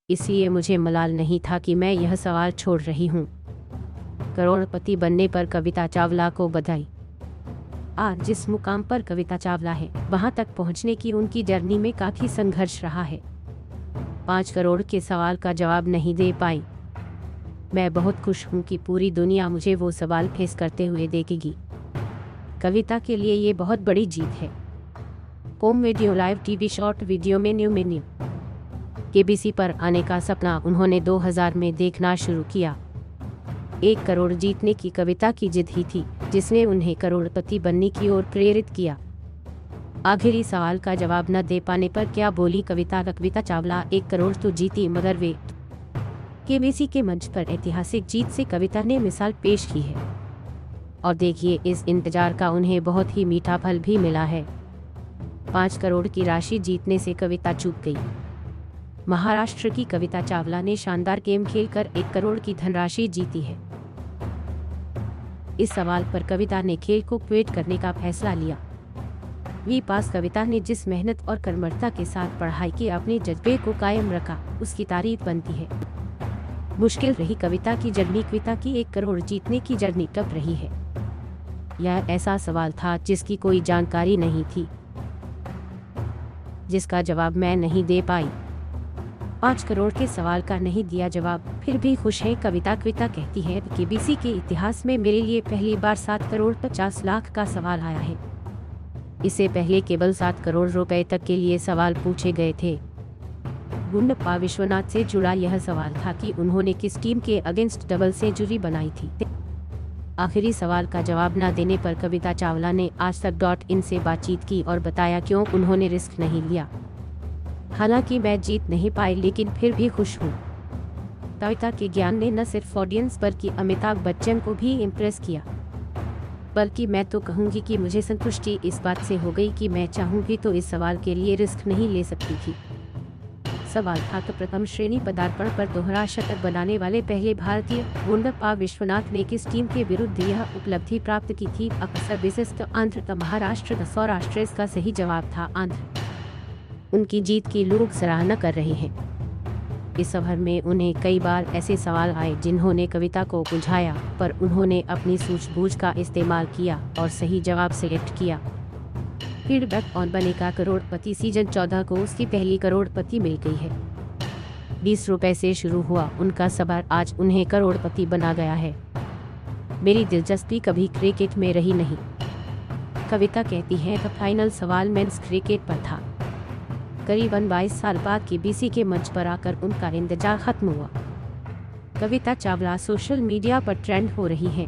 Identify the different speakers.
Speaker 1: इसलिए मुझे मलाल नहीं था कि मैं यह सवाल छोड़ रही हूँ। करोड़पति बनने पर कविता चावला को बधाई। आज जिस मुकाम पर कविता चावला है, वहां तक पहुंचने की उनकी जर्नी में काफी संघर्ष रहा है। 5 करोड़ के सवाल का जवाब नहीं दे पाई। मैं बहुत खुश हूं कि पूरी दुनिया मुझे वो सवाल फेस करते हुए देखेगी। कविता के लिए ये बहुत बड़ी जीत है। Home video live TV short video में न्यू केबीसी पर आने का सपना उन्होंने 2000 में देखना शुरू किया। 1 करोड़ जीतने की कविता की जिद ही थी जिसने उन्हें करोड़पति बनने की ओर प्रेरित किया। आखिरी सवाल का जवाब न दे पाने पर क्या बोली कविता चावला? 1 करोड़ तो जीती, मगर वे केबीसी के मंच पर ऐतिहासिक जीत से कविता ने मिसाल पेश की है। और देखिए, इस इंतजार का उन्हें बहुत ही मीठा फल भी मिला है। 5 करोड़ की राशि जीतने से कविता चूक गई। महाराष्ट्र की कविता चावला ने शानदार गेम खेलकर 1 करोड़ की धनराशि जीती है। इस सवाल पर कविता ने खेल को क्विट करने का फैसला लिया। पास कविता ने जिस मेहनत और कर्मठता के साथ पढ़ाई की अपने जज्बे को कायम रखा, उसकी तारीफ बनती है। मुश्किल रही कविता की जर्नी। कविता की 1 करोड़ जीतने की जर्नी टफ रही है। यह ऐसा सवाल था जिसकी कोई जानकारी नहीं थी, जिसका जवाब मैं नहीं दे पाई। 5 करोड़ के सवाल का नहीं दिया जवाब, फिर भी खुश है कविता। कविता कहती है, केबीसी के इतिहास में मेरे लिए पहली बार 7 करोड़ 50 लाख का सवाल आया है। इससे पहले केवल 7 करोड़ रुपए तक के लिए सवाल पूछे गए थे। गुंडप्पा विश्वनाथ से जुड़ा यह सवाल था कि उन्होंने किस टीम के अगेंस्ट डबल सेंचुरी बनाई थी। आखिरी सवाल का जवाब न देने पर कविता चावला ने आजतक.in से बातचीत की और बताया क्यों उन्होंने रिस्क नहीं लिया। हालांकि मैं जीत नहीं पाई, लेकिन फिर भी खुश हूँ। कविता के ज्ञान ने न सिर्फ ऑडियंस बल्कि अमिताभ बच्चन को भी इम्प्रेस किया। बल्कि मैं तो कहूँगी कि मुझे संतुष्टि इस बात से हो गई कि मैं चाहूँगी तो इस सवाल के लिए रिस्क नहीं ले सकती थी। सवाल था कि प्रथम श्रेणी पदार्पण पर दोहरा शतक बनाने वाले पहले भारतीय गुंडप्पा विश्वनाथ ने किस टीम के विरुद्ध यह उपलब्धि प्राप्त की थी। अक्सर विशिष्ट आंध्र, महाराष्ट्र, सौराष्ट्र इसका सही जवाब था आंध्र। उनकी जीत की लोग सराहना कर रहे हैं। इस सफर में उन्हें कई बार ऐसे सवाल आए जिन्होंने कविता को उलझाया, पर उन्होंने अपनी सूझबूझ का इस्तेमाल किया और सही जवाब सेलेक्ट किया। फीडबैक ऑन बनेगा करोड़पति सीजन 14 को उसकी पहली करोड़पति मिल गई है। 20 रुपए से शुरू हुआ उनका सफर आज उन्हें करोड़पति बना गया है। मेरी दिलचस्पी कभी क्रिकेट में रही नहीं। कविता कहती है, फाइनल सवाल मेंस क्रिकेट पर था। करीबन 22 साल बाद केबीसी के मंच पर आकर उनका इंतजार खत्म हुआ। कविता चावला सोशल मीडिया पर ट्रेंड हो रही हैं।